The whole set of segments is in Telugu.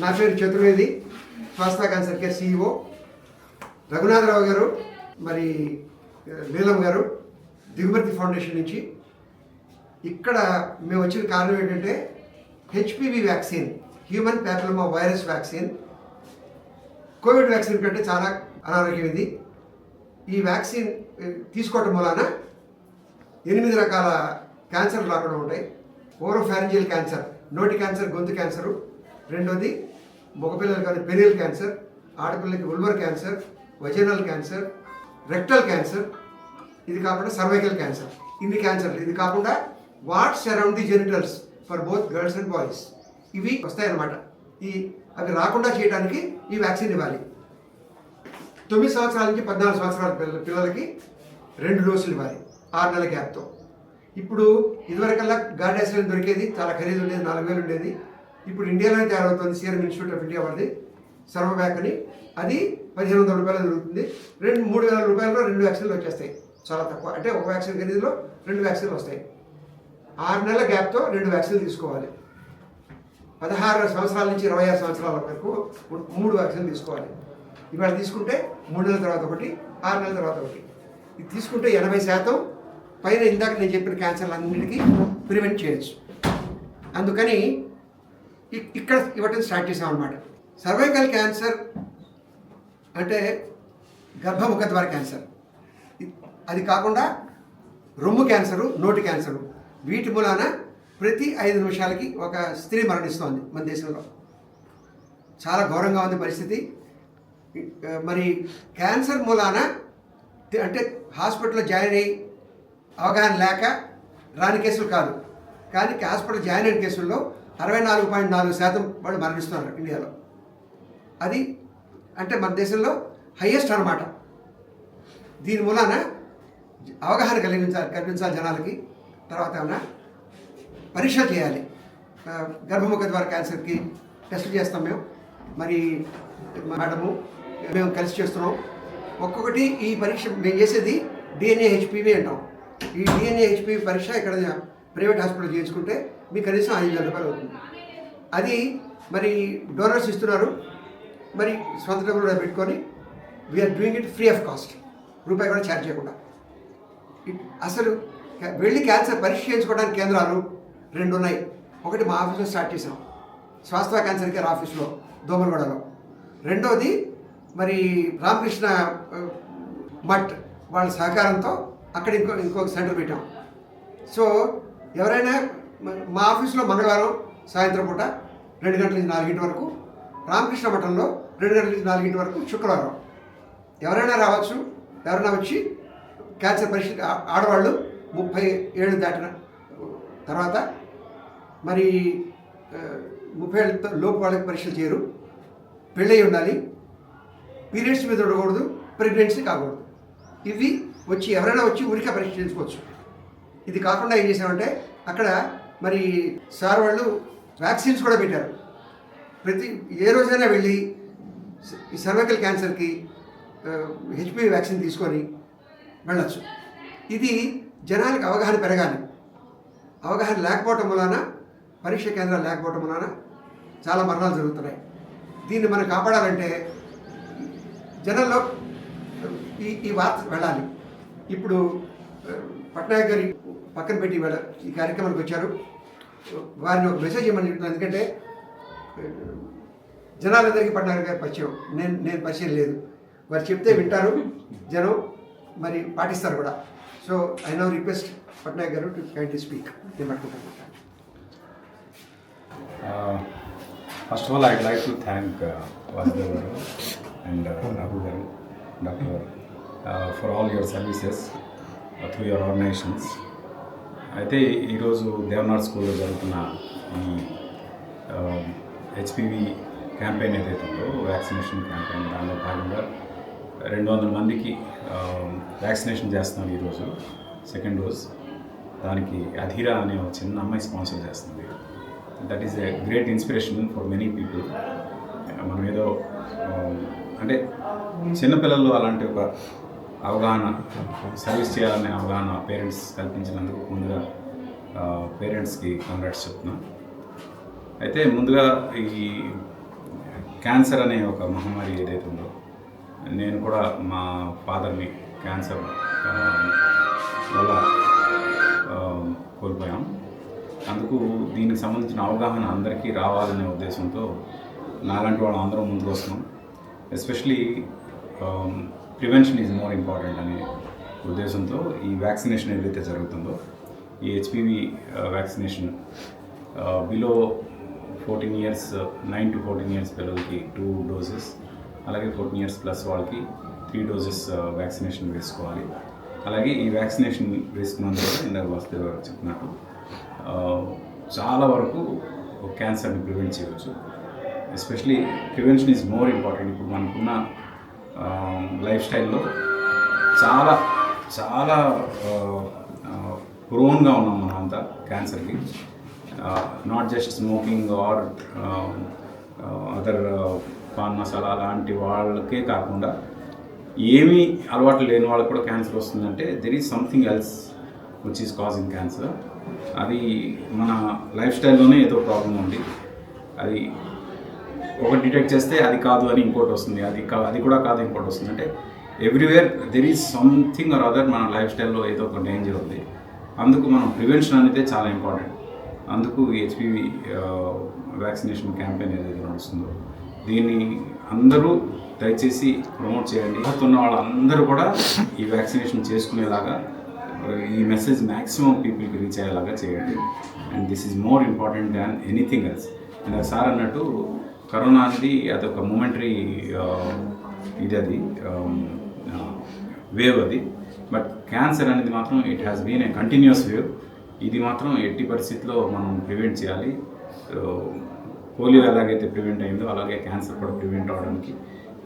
నా పేరు చతుర్వేది, స్వాస్థ క్యాన్సర్ కేర్ CEO. రఘునాథరావు గారు, మరి నీలం గారు దిగుమతి ఫౌండేషన్ నుంచి. ఇక్కడ మేము వచ్చిన కారణం ఏంటంటే HPV vaccine, human papilloma virus vaccine, Covid vaccine కంటే చాలా అనారోగ్యం ఇది. ఈ వ్యాక్సిన్ తీసుకోవటం వలన 8 రకాల క్యాన్సర్లు రాకుండా ఉంటాయి. ఓరోఫారింజియల్ క్యాన్సర్, నోటి క్యాన్సర్, గొంతు క్యాన్సరు. రెండోది మగపిల్లలకి కానీ పెరియల్ క్యాన్సర్, ఆడపిల్లలకి vulvar cancer, vaginal cancer, rectal cancer. ఇది కాకుండా సర్వైకల్ క్యాన్సర్. ఇన్ని క్యాన్సర్లు. ఇది కాకుండా what's around the genitals for both girls and boys ఇవి వస్తాయన్నమాట. అవి రాకుండా చేయడానికి ఈ వ్యాక్సిన్ ఇవ్వాలి. 9 సంవత్సరాల నుంచి 14 సంవత్సరాల పిల్లలకి 2 డోసులు ఇవ్వాలి 6 నెలల గ్యాప్తో. ఇప్పుడు ఇదివరకల్లా గార్డాసిలిన్ దొరికేది, చాలా ఖరీదు ఉండేది, 4,000 ఉండేది. ఇప్పుడు ఇండియాలోనే తయారవుతుంది. సీరం ఇన్స్టిట్యూట్ ఆఫ్ ఇండియా వాళ్ళది సర్వబ్యాక్ అని. అది 1,500 రూపాయలు దొరుకుతుంది. 3,000 రూపాయలలో 2 వ్యాక్సిన్లు వచ్చేస్తాయి. చాలా తక్కువ, అంటే ఒక వ్యాక్సిన్ ఖరీదులో 2 వ్యాక్సిన్లు వస్తాయి. 6 నెలల గ్యాప్తో 2 వ్యాక్సిన్లు తీసుకోవాలి. 16 సంవత్సరాల నుంచి 26 సంవత్సరాల వరకు 3 వ్యాక్సిన్లు తీసుకోవాలి. ఇవాళ తీసుకుంటే 3 నెలల తర్వాత ఒకటి, 6 నెలల తర్వాత ఒకటి. ఇది తీసుకుంటే 80% పైన ఇందాక నేను చెప్పిన క్యాన్సర్లు అన్నింటికి ప్రివెంట్ చేయొచ్చు. అందుకని ఇక్కడ ఇవ్వటం స్టార్ట్ చేసామన్నమాట. సర్వైకల్ క్యాన్సర్ అంటే గర్భముఖ ద్వార క్యాన్సర్. అది కాకుండా రొమ్ము క్యాన్సరు, నోటి క్యాన్సరు. వీటి మూలాన ప్రతి 5 నిమిషాలకి ఒక స్త్రీ మరణిస్తోంది మన దేశంలో. చాలా ఘోరంగా ఉంది పరిస్థితి. మరి క్యాన్సర్ మూలాన అంటే హాస్పిటల్లో జాయిన్ అయ్యి అవగాహన లేక రాని కేసులు కాదు, కానీ హాస్పిటల్ జాయిన్ అయిన కేసుల్లో 64.4% వాళ్ళు మరణిస్తున్నారు ఇండియాలో. అది అంటే మన దేశంలో హయ్యెస్ట్ అన్నమాట. దీని మూలాన అవగాహన కల్పించాలి జనాలకి. తర్వాత ఏమన్నా పరీక్షలు చేయాలి. గర్భముఖ ద్వార క్యాన్సర్కి టెస్టులు చేస్తాం మేము, మరి మేడము మేము కలిసి చేస్తున్నాం. ఒక్కొక్కటి ఈ పరీక్ష మేము చేసేది DNA HPV అంటాం. ఈ DNA HPV పరీక్ష ఇక్కడ ప్రైవేట్ హాస్పిటల్ చేయించుకుంటే మీకు కనీసం 5,000 రూపాయలు అవుతుంది. అది మరి డోనర్స్ ఇస్తున్నారు, మరి సొంత డబ్బులు కూడా పెట్టుకొని we are doing it free of cost, రూపాయి కూడా ఛార్జ్ చేయకుండా. అసలు వెళ్ళి క్యాన్సర్ పరీక్ష చేయించుకోవడానికి కేంద్రాలు 2 ఉన్నాయి. ఒకటి మా ఆఫీస్లో స్టార్ట్ చేసాం, స్వాస్థ క్యాన్సర్ కేర్ ఆఫీస్లో దోమలగూడలో. రెండోది మరి రామకృష్ణ మఠ్ వాళ్ళ సహకారంతో అక్కడ ఇంకొక సెంటర్ పెట్టాం. సో ఎవరైనా మా ఆఫీస్లో మంగళవారం సాయంత్రం పూట 2 గంటల నుంచి 4 గంటల వరకు, రామకృష్ణ మఠంలో 2 గంటల నుంచి 4 గంటల వరకు శుక్రవారం ఎవరైనా రావచ్చు. ఎవరైనా వచ్చి క్యాన్సర్ పరీక్ష, ఆడవాళ్ళు 37 దాటిన తర్వాత, మరి 30 ఏళ్ళ లోపు వాళ్ళకి పరీక్షలు చేయరు, పెళ్ళయి ఉండాలి, పీరియడ్స్ మీద ఉండకూడదు, ప్రెగ్నెన్సీ కాకూడదు. ఇవి వచ్చి ఎవరైనా వచ్చి ఊరికే పరీక్ష చేయించుకోవచ్చు. ఇది కాకుండా ఏం చేశామంటే అక్కడ మరి సార్ వాళ్ళు వ్యాక్సిన్స్ కూడా పెట్టారు. ఏ రోజైనా వెళ్ళి ఈ సర్వైకల్ క్యాన్సర్కి HPV వ్యాక్సిన్ తీసుకొని వెళ్ళచ్చు. ఇది జనాలకు అవగాహన పెరగాలి. అవగాహన లేకపోవటం వలన, పరీక్ష కేంద్రాలు లేకపోవటం వలన చాలా మరణాలు జరుగుతున్నాయి. దీన్ని మనం కాపాడాలంటే జనాల్లో ఈ వార్త వెళ్ళాలి. ఇప్పుడు పట్నాయక్ గారి పక్కన పెట్టి ఈ కార్యక్రమానికి వచ్చారు. వారిని ఒక మెసేజ్ ఇవ్వమని చెప్తున్నాను. ఎందుకంటే జనాలందరికీ పట్నాయక్ గారి పరిచయం, నేను పరిచయం లేదు. వారు చెప్తే వింటారు జనం, మరి పాటిస్తారు కూడా. So I now request Patnaik గారు టు కైండ్లీ స్పీక్. నేను పట్టుకుంటాను. First of all, I'd like to thank Vasudev garu and Raghu garu, Doctor, for all your services through your organizations. అయితే ఈరోజు దేవనాథ్ స్కూల్లో జరుగుతున్న ఈ HPV క్యాంపెయిన్ ఏదైతే ఉందో, వ్యాక్సినేషన్ క్యాంపెయిన్, దానిలో భాగంగా 200 మందికి వ్యాక్సినేషన్ చేస్తున్నాం ఈరోజు, 2nd డోస్. దానికి అధీరా అనే ఒక చిన్న అమ్మాయి స్పాన్సర్ చేస్తుంది. That is a great inspiration for many people. మనం ఏదో అంటే చిన్నపిల్లలు అలాంటి ఒక అవగాహన, సర్వీస్ చేయాలనే అవగాహన పేరెంట్స్ కల్పించినందుకు ముందుగా పేరెంట్స్కి కంగ్రాట్స్ చెప్తున్నాను. అయితే ముందుగా ఈ క్యాన్సర్ అనే ఒక మహమ్మారి ఏదైతే ఉందో, నేను కూడా మా ఫాదర్ని క్యాన్సర్ వల్ల కోల్పోయాం. అందుకు దీనికి సంబంధించిన అవగాహన అందరికీ రావాలనే ఉద్దేశంతో నాలాంటి వాళ్ళు అందరం ముందుకు వస్తున్నాం. Especially prevention is more important అనే ఉద్దేశంతో ఈ వ్యాక్సినేషన్ ఏదైతే జరుగుతుందో, ఈ HPV vaccination below 14 years 9 to 14 years పిల్లలకి 2 డోసెస్, అలాగే 14 ఇయర్స్ ప్లస్ వాళ్ళకి 3 డోసెస్ వ్యాక్సినేషన్ వేసుకోవాలి. అలాగే ఈ వ్యాక్సినేషన్ వేసుకున్నందువల్ల ఇందాక వాసుదేవ్ గారు చెప్పినట్టు చాలా వరకు క్యాన్సర్ని ప్రివెంట్ చేయవచ్చు. Especially prevention is more important. ఇప్పుడు మనకున్న లైఫ్ స్టైల్లో చాలా చాలా ప్రోన్గా ఉన్నాం మనం అంతా క్యాన్సర్కి. Not just smoking are other pan masala లాంటి వాళ్ళకే కాకుండా ఏమీ అలవాటు లేని వాళ్ళకి కూడా క్యాన్సర్ వస్తుందంటే there is something else which is causing cancer. అది మన లైఫ్ స్టైల్లోనే ఏదో ప్రాబ్లం ఉంది. అది ఒకటి డిటెక్ట్ చేస్తే అది కాదు అని ఇంకోటి వస్తుంది, అది కూడా కాదు ఇంకోటి వస్తుంది. అంటే everywhere there is something or other మన లైఫ్ స్టైల్లో ఏదో ఒక డేంజర్ ఉంది. అందుకు మనం ప్రివెన్షన్ అనేది చాలా ఇంపార్టెంట్. అందుకు హెచ్పివి వ్యాక్సినేషన్ క్యాంపెయిన్ ఏదైతే నడుస్తుందో దీన్ని అందరూ దయచేసి ప్రమోట్ చేయండి. ఉన్న వాళ్ళందరూ కూడా ఈ వ్యాక్సినేషన్ చేసుకునేలాగా ఈ మెసేజ్ మ్యాక్సిమం పీపుల్కి రీచ్ అయ్యేలాగా చేయండి. And this is more important than anything else. And sir అన్నట్టు కరోనా అనేది అదొక మూమెంటరీ అది వేవ్ అది. బట్ క్యాన్సర్ అనేది మాత్రం it has been a continuous wave. ఇది మాత్రం ఎట్టి పరిస్థితిలో మనం ప్రివెంట్ చేయాలి. పోలియో ఎలాగైతే ప్రివెంట్ అయిందో అలాగే క్యాన్సర్ కూడా ప్రివెంట్ అవడానికి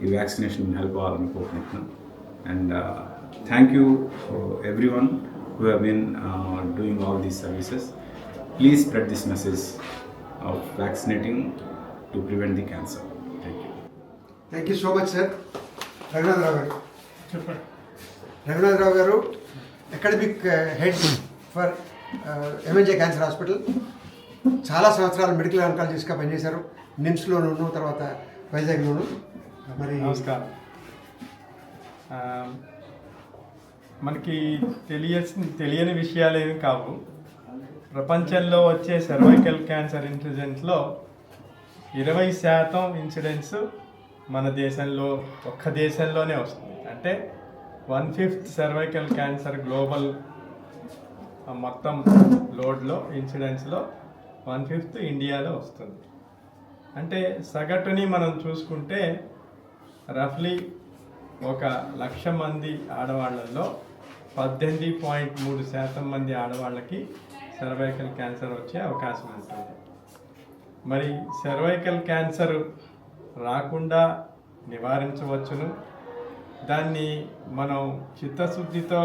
ఈ వ్యాక్సినేషన్ హెల్ప్ అవ్వాలని కోరుకుంటున్నాను. And thank you every one who have been doing all these services. Please spread this message of vaccinating to prevent the cancer. Thank you. Thank you so much sir. Raghunatha Rao గారు చెప్పండి. రఘునాథరావు గారు academic head for MNJ cancer hospital. చాలా సంవత్సరాలు మెడికల్ ఆంకాలజిస్ట్గా పనిచేశారు. నిమ్స్లోనూ, తర్వాత వైజాగ్లోను. మరి నమస్కారం. మనకి తెలియని విషయాలు ఏమి కావు. ప్రపంచంలో వచ్చే సర్వైకల్ క్యాన్సర్ ఇన్సిడెంట్స్లో 20% ఇన్సిడెంట్స్ మన దేశంలో, ఒక్క దేశంలోనే వస్తుంది. అంటే 1/5 సర్వైకల్ క్యాన్సర్ గ్లోబల్ మొత్తం లోడ్లో ఇన్సిడెంట్స్లో 1/5 ఇండియాలో వస్తుంది. అంటే సగటుని మనం చూసుకుంటే రఫ్లీ 1,00,000 మంది ఆడవాళ్ళల్లో 18.3% మంది ఆడవాళ్ళకి సర్వైకల్ క్యాన్సర్ వచ్చే అవకాశం ఉంటుంది. మరి సర్వైకల్ క్యాన్సర్ రాకుండా నివారించవచ్చును. దాన్ని మనం చిత్తశుద్ధితో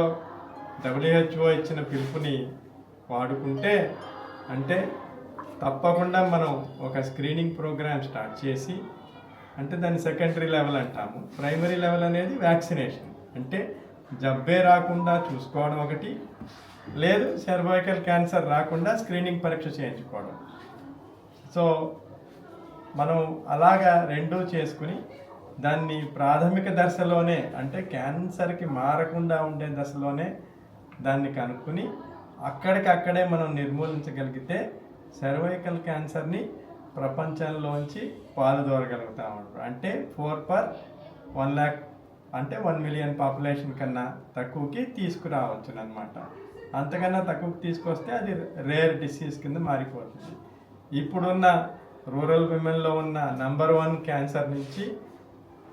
WHO ఇచ్చిన పిలుపుని వాడుకుంటే, అంటే తప్పకుండా మనం ఒక స్క్రీనింగ్ ప్రోగ్రామ్ స్టార్ట్ చేసి, అంటే దాన్ని సెకండరీ లెవెల్ అంటాము. ప్రైమరీ లెవెల్ అనేది వ్యాక్సినేషన్, అంటే జబ్బే రాకుండా చూసుకోవడం ఒకటి, లేదు సర్వైకల్ క్యాన్సర్ రాకుండా స్క్రీనింగ్ పరీక్ష చేయించుకోవడం. సో మనం అలాగా రెండూ చేసుకుని దాన్ని ప్రాథమిక దశలోనే, అంటే క్యాన్సర్కి మారకుండా ఉండే దశలోనే దాన్ని కనుక్కొని అక్కడికక్కడే మనం నిర్మూలించగలిగితే సర్వైకల్ క్యాన్సర్ని ప్రపంచంలోంచి పాల్దోరగలుగుతాం. అంటే 4/1,00,000, అంటే 1 మిలియన్ పాపులేషన్ కన్నా తక్కువకి తీసుకురావచ్చు అన్నమాట. అంతకన్నా తక్కువకి తీసుకొస్తే అది రేర్ డిసీజ్ కింద మారిపోతుంది. ఇప్పుడున్న రూరల్ విమెన్లో ఉన్న నంబర్ 1 క్యాన్సర్ నుంచి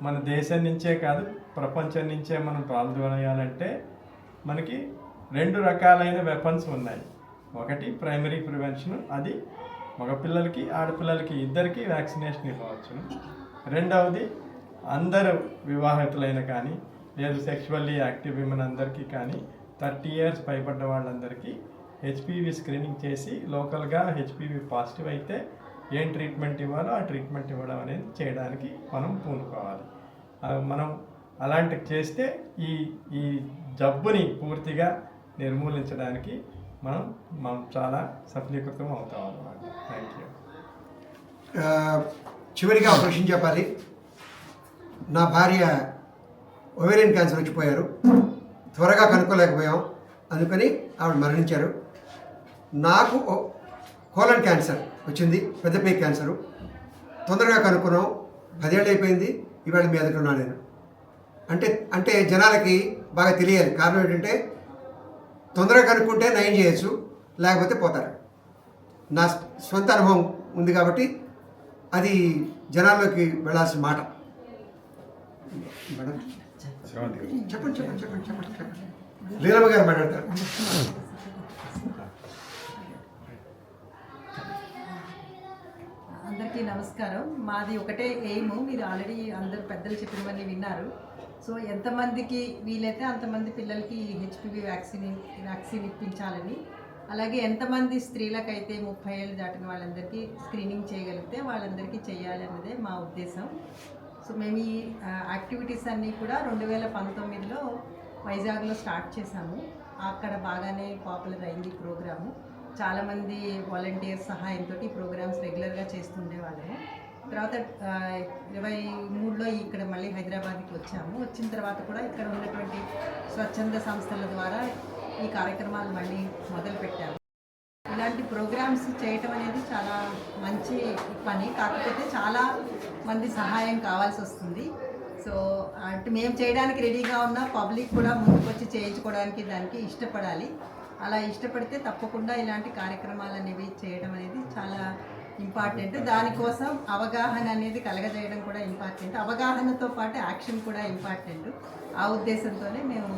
మన దేశం నుంచే కాదు ప్రపంచం నుంచే మనం పాల్గొనాలంటే మనకి 2 రకాలైన వెపన్స్ ఉన్నాయి. ఒకటి ప్రైమరీ ప్రివెన్షన్, అది మగపిల్లలకి ఆడపిల్లలకి ఇద్దరికి వ్యాక్సినేషన్ ఇవ్వవచ్చును. రెండవది అందరూ వివాహితులైన కానీ, లేదు సెక్షువల్లీ యాక్టివ్ విమెన్ అందరికీ కానీ, 30 ఇయర్స్ పైబడ్డ వాళ్ళందరికీ హెచ్పివి స్క్రీనింగ్ చేసి లోకల్గా హెచ్పివి పాజిటివ్ అయితే ఏం ట్రీట్మెంట్ ఇవ్వాలో ఆ ట్రీట్మెంట్ ఇవ్వడం అనేది చేయడానికి మనం పూనుకోవాలి. మనం అలాంటివి చేస్తే ఈ జబ్బుని పూర్తిగా నిర్మూలించడానికి మనం చాలా సఫలీకృతం అవుతాం అన్నమాట. Thank you. చివరిగా ఒక విషయం చెప్పాలి. నా భార్య ఓవేరియన్ క్యాన్సర్ వచ్చిపోయారు. త్వరగా కనుక్కోలేకపోయాం, అందుకని ఆవిడ మరణించారు. నాకు కోలన్ క్యాన్సర్ వచ్చింది, పెద్దపేక క్యాన్సరు. తొందరగా కనుక్కున్నాం, 10 ఏళ్ళు అయిపోయింది. ఇవాళ మీ ఎదుట ఉన్నాను నేను. అంటే జనాలకి బాగా తెలియాలి. కారణం ఏంటంటే తొందరగా కనుక్కుంటే నయం చేయొచ్చు, లేకపోతే పోతారు. నా సొంత అనుభవం ఉంది కాబట్టి అది జనాల్లోకి వెళ్ళాల్సిన మాట. మేడం చెప్పండి. లీలమ్మ గారు మాట్లాడతారు. అందరికీ నమస్కారం. మాది ఒకటే ఎయిమ్, మీరు ఆల్రెడీ అందరు పెద్దలు చెప్పినవన్నీ విన్నారు. సో ఎంతమందికి వీలైతే అంతమంది పిల్లలకి హెచ్పివి వ్యాక్సిన్ ఇప్పించాలని, అలాగే ఎంతమంది స్త్రీలకైతే 30 ఏళ్ళు దాటిన వాళ్ళందరికీ స్క్రీనింగ్ చేయగలిగితే వాళ్ళందరికీ చేయాలి అన్నదే మా ఉద్దేశం. సో మేము ఈ యాక్టివిటీస్ అన్నీ కూడా 2019లో వైజాగ్లో స్టార్ట్ చేశాము. అక్కడ బాగానే పాపులర్ అయింది ఈ ప్రోగ్రాము. చాలామంది వాలంటీర్స్ సహాయంతో ఈ ప్రోగ్రామ్స్ రెగ్యులర్గా చేస్తుండే వాళ్ళము. తర్వాత 23లో ఇక్కడ మళ్ళీ హైదరాబాద్కి వచ్చాము. వచ్చిన తర్వాత కూడా ఇక్కడ ఉన్నటువంటి స్వచ్ఛంద సంస్థల ద్వారా ఈ కార్యక్రమాలు మళ్ళీ మొదలుపెట్టాము. ఇలాంటి ప్రోగ్రామ్స్ చేయటం అనేది చాలా మంచి పని, కాకపోతే చాలా మంది సహాయం కావాల్సి వస్తుంది. సో అంటే మేము చేయడానికి రెడీగా ఉన్న పబ్లిక్ కూడా ముందుకొచ్చి చేయించుకోవడానికి దానికి ఇష్టపడాలి. అలా ఇష్టపడితే తప్పకుండా ఇలాంటి కార్యక్రమాలు అనేవి చేయడం అనేది చాలా ఇంపార్టెంట్. దానికోసం అవగాహన అనేది కలగజేయడం కూడా ఇంపార్టెంట్. అవగాహనతో పాటు యాక్షన్ కూడా ఇంపార్టెంట్. ఆ ఉద్దేశంతోనే మేము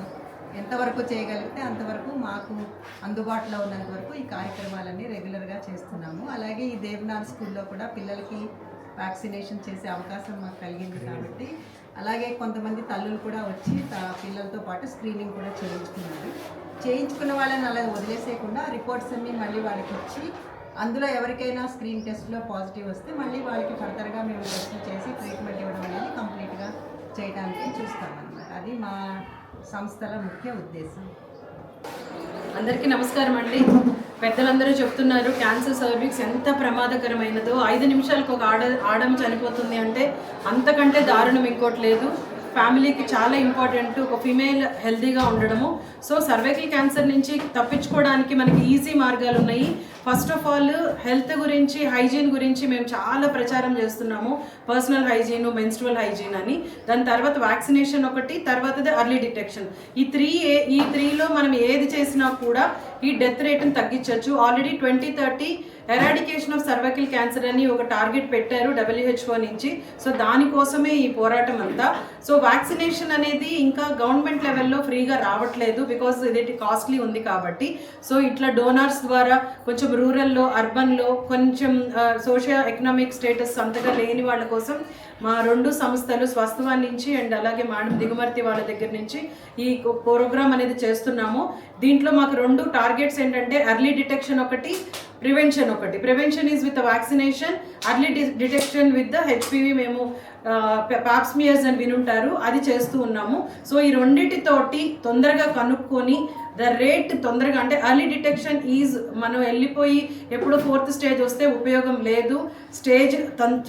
ఎంతవరకు చేయగలిగితే అంతవరకు మాకు అందుబాటులో ఉన్నంత వరకు ఈ కార్యక్రమాలన్నీ రెగ్యులర్గా చేస్తున్నాము. అలాగే ఈ దేవనాథ్ స్కూల్లో కూడా పిల్లలకి వ్యాక్సినేషన్ చేసే అవకాశం మాకు కలిగింది కాబట్టి, అలాగే కొంతమంది తల్లులు కూడా వచ్చి పిల్లలతో పాటు స్క్రీనింగ్ కూడా చేయించుకున్న వాళ్ళని అలా వదిలేసేయకుండా రిపోర్ట్స్ అన్నీ మళ్ళీ వాళ్ళకి ఇచ్చి, అందులో ఎవరికైనా స్క్రీన్ టెస్ట్లో పాజిటివ్ వస్తే మళ్ళీ వాళ్ళకి ఫర్దర్గా మేము టెస్టులు చేసి ట్రీట్మెంట్ ఇవ్వడం అనేది కంప్లీట్గా చేయడానికి చూస్తామన్నమాట. అది మా సంస్థల ముఖ్య ఉద్దేశం. అందరికీ నమస్కారం అండి. పెద్దలందరూ చెప్తున్నారు క్యాన్సర్ సర్వీక్స్ ఎంత ప్రమాదకరమైనదో. 5 నిమిషాలకు ఒక ఆడమ చనిపోతుంది అంటే అంతకంటే దారుణం ఇంకోటి లేదు. ఫ్యామిలీకి చాలా ఇంపార్టెంట్ ఒక ఫీమేల్ హెల్తీగా ఉండడము. సో సర్వైకల్ క్యాన్సర్ నుంచి తప్పించుకోవడానికి మనకి ఈజీ మార్గాలు ఉన్నాయి. ఫస్ట్ ఆఫ్ ఆల్ హెల్త్ గురించి, హైజీన్ గురించి మేము చాలా ప్రచారం చేస్తున్నాము. పర్సనల్ హైజీన్, మెన్స్ట్రువల్ హైజీన్ అని. దాని తర్వాత వ్యాక్సినేషన్ ఒకటి, తర్వాతది అర్లీ డిటెక్షన్. ఈ 3లో మనం ఏది చేసినా కూడా ఈ డెత్ రేట్ని తగ్గించవచ్చు. Already 2030 eradication of cervical cancer అని ఒక టార్గెట్ పెట్టారు WHO నుంచి. సో దానికోసమే ఈ పోరాటం అంతా. సో వ్యాక్సినేషన్ అనేది ఇంకా గవర్నమెంట్ లెవెల్లో ఫ్రీగా రావట్లేదు, బికాజ్ ఇది కాస్ట్లీ ఉంది కాబట్టి. సో ఇట్లా డోనార్స్ ద్వారా కొంచెం రూరల్లో, అర్బన్లో కొంచెం సోషియో ఎకనామిక్ స్టేటస్ అంతగా లేని వాళ్ళ కోసం మా 2 సంస్థలు స్వస్థవాన్ నుంచి అండ్ అలాగే మేడం దిగుమర్తి వాళ్ళ దగ్గర నుంచి ఈ ప్రోగ్రామ్ అనేది చేస్తున్నాము. దీంట్లో మాకు 2 టార్గెట్స్ ఏంటంటే అర్లీ డిటెక్షన్ ఒకటి, ప్రివెన్షన్ ఒకటి. Prevention is with vaccination, early detection with the HPV. మేము పాప్స్మియర్స్ అని వినుంటారు, అది చేస్తూ ఉన్నాము. సో ఈ రెండింటితోటి తొందరగా కనుక్కొని ద రేట్ తొందరగా, అంటే అర్లీ డిటెక్షన్ ఈజ్ మనం వెళ్ళిపోయి ఎప్పుడో 4th స్టేజ్ వస్తే ఉపయోగం లేదు. స్టేజ్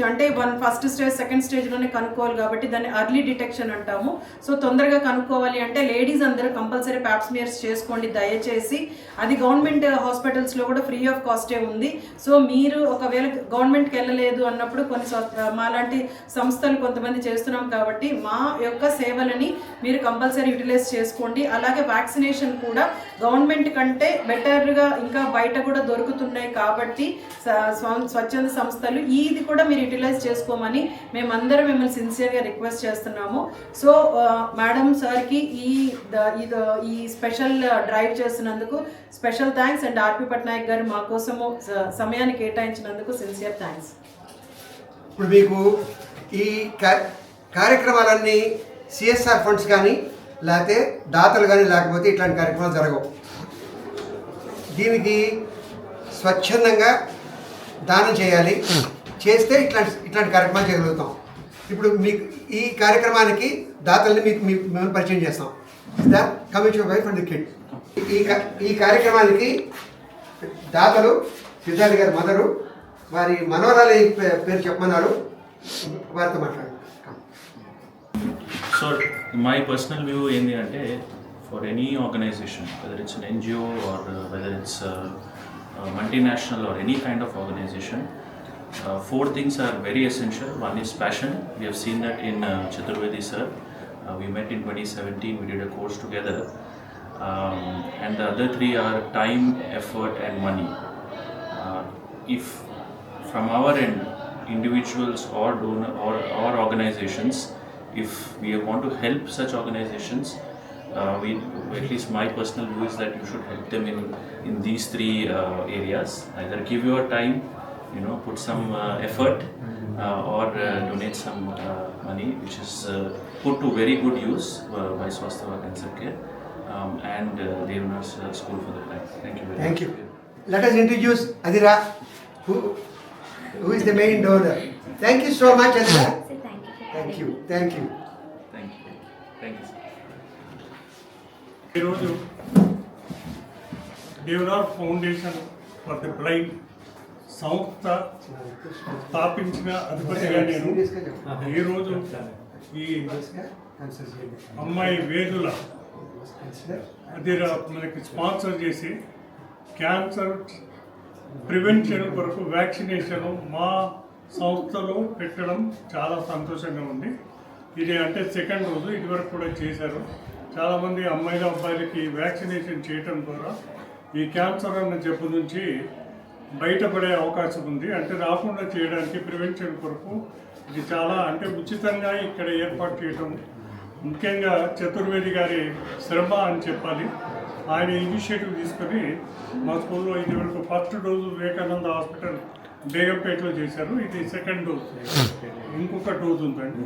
అంటే ఫస్ట్ స్టేజ్, సెకండ్ స్టేజ్లోనే కనుక్కోవాలి కాబట్టి దాన్ని అర్లీ డిటెక్షన్ అంటాము. సో తొందరగా కనుక్కోవాలి అంటే లేడీస్ అందరూ కంపల్సరీ ప్యాప్స్మియర్స్ చేసుకోండి దయచేసి. అది గవర్నమెంట్ హాస్పిటల్స్లో కూడా ఫ్రీ ఆఫ్ కాస్టే ఉంది. సో మీరు ఒకవేళ గవర్నమెంట్కి వెళ్ళలేదు అన్నప్పుడు మాలాంటి సంస్థలు కొంతమంది చేస్తున్నాం కాబట్టి మా యొక్క సేవలని మీరు కంపల్సరీ యూటిలైజ్ చేసుకోండి. అలాగే వ్యాక్సినేషన్ కూడా గవర్నమెంట్ కంటే బెటర్గా ఇంకా బయట కూడా దొరుకుతున్నాయి కాబట్టి స్వచ్ఛంద సంస్థలు ఇది కూడా మీరు యూటిలైజ్ చేసుకోమని మేమందరం మిమ్మల్ని సిన్సియర్గా రిక్వెస్ట్ చేస్తున్నాము. సో మేడం సార్కి ఈ స్పెషల్ డ్రైవ్ చేస్తున్నందుకు స్పెషల్ థ్యాంక్స్. అండ్ ఆర్పి పట్నాయక్ గారు మా కోసము సమయాన్ని కేటాయించినందుకు సిన్సియర్ థ్యాంక్స్. ఇప్పుడు మీకు ఈ కార్యక్రమాలన్నీ CSR ఫండ్స్ కానీ లేకపోతే దాతలు కానీ లేకపోతే ఇట్లాంటి కార్యక్రమాలు జరగవు. దీనికి స్వచ్ఛందంగా దానం చేయాలి, చేస్తే ఇట్లాంటి కార్యక్రమాలు చేయగలుగుతాం. ఇప్పుడు మీకు ఈ కార్యక్రమానికి దాతల్ని మేము పరిచయం చేస్తాం. Coming your wife and the kid. ఈ కార్యక్రమానికి దాతలు సిద్ధార్థ గారి మదరు, వారి మనోరాలి పేరు చెప్పమన్నారు. వారితో మాట్లాడండి. So my personal view ఏంటి అంటే for any organization, whether it's an NGO or whether it's a multinational or any kind of organization, 4 things are very essential. One is passion. We have seen that in Chaturvedi sir. We met in 2017, we did a course together. And the other 3 are time, effort and money. If from our end, individuals or donor or organizations, if we want to help such organizations, we, at least my personal view is that you should help them in these 3 areas. Either give your time, put some effort, or donate some money, which is put to very good use by Swasthava Cancer Care and Devanars School for the Blind. Thank you very Thank much. you. Let us introduce Adira, who is the main donor. Thank you so much, Adira. Thank you. Thank you. Thank you. Thank you, sir. ఈరోజు Devnar foundation for the blind సంస్థ స్థాపించిన అధిపతిగా నేను ఈరోజు ఈ అమ్మాయి వేదుల అది మనకి స్పాన్సర్ చేసి క్యాన్సర్ ప్రివెన్షన్ కొరకు వ్యాక్సినేషన్ మా సంస్థలో పెట్టడం చాలా సంతోషంగా ఉంది. ఇది అంటే 2nd రోజు ఇదివరకు కూడా చేశారు. చాలామంది అమ్మాయిల అబ్బాయిలకి వ్యాక్సినేషన్ చేయటం ద్వారా ఈ క్యాన్సర్ అన్న జబ్బు నుంచి బయటపడే అవకాశం ఉంది. అంటే రాకుండా చేయడానికి ప్రివెన్షన్ కొరకు ఇది చాలా అంటే ఉచితంగా ఇక్కడ ఏర్పాటు చేయటం, ముఖ్యంగా చతుర్వేది గారి శ్రమ అని చెప్పాలి. ఆయన ఇనిషియేటివ్ తీసుకొని మా స్కూల్లో ఇదివరకు 1st డోసు వివేకానంద హాస్పిటల్ బేగంపేటలో చేశారు. ఇది 2nd డోసు, ఇంకొక డోసు ఉందండి.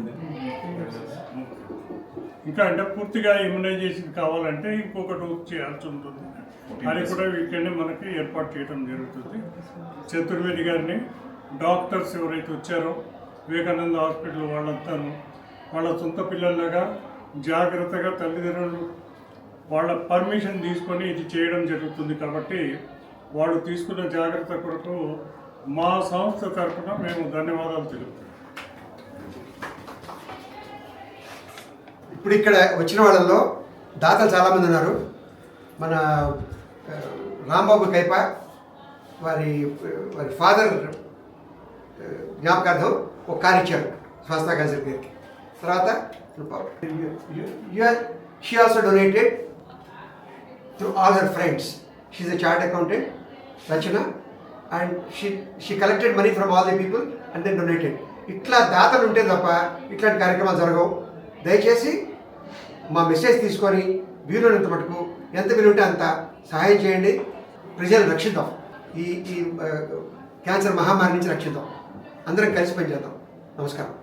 ఇంకా అంటే పూర్తిగా ఇమ్యునైజేషన్ కావాలంటే ఇంకొక డోస్ చేయాల్సి ఉంటుంది. అది కూడా ఇక్కడనే మనకి ఏర్పాటు చేయడం జరుగుతుంది. చతుర్వేది గారిని డాక్టర్స్ ఎవరైతే వచ్చారో వివేకానంద హాస్పిటల్ వాళ్ళంతాను వాళ్ళ సొంత పిల్లల్లాగా జాగ్రత్తగా తల్లిదండ్రులు వాళ్ళ పర్మిషన్ తీసుకొని ఇది చేయడం జరుగుతుంది. కాబట్టి వాళ్ళు తీసుకున్న జాగ్రత్త కొరకు మా సంస్థ తరఫున మేము ధన్యవాదాలు తెలుపుతాం. ఇప్పుడు ఇక్కడ వచ్చిన వాళ్ళల్లో దాతలు చాలామంది ఉన్నారు. మన రాంబాబు కైప వారి ఫాదర్ జ్ఞాపకార్థం ఒక కార్ ఇచ్చారు స్వస్థ క్యాన్సర్ కేర్కి. తర్వాత she also donated through all her friends. She is a chart accountant Rachana, and she collected money from all the people and then donated. ఇట్లా దాతలు ఉంటే తప్ప ఇట్లాంటి కార్యక్రమాలు జరగవు. దయచేసి మా మెసేజ్ తీసుకొని వీలున్నంత మటుకు ఎంత వీలుంటే అంత సహాయం చేయండి. ప్రజలను రక్షిద్దాం, ఈ క్యాన్సర్ మహమ్మారి నుంచి రక్షిద్దాం. అందరం కలిసి పనిచేద్దాం. నమస్కారం.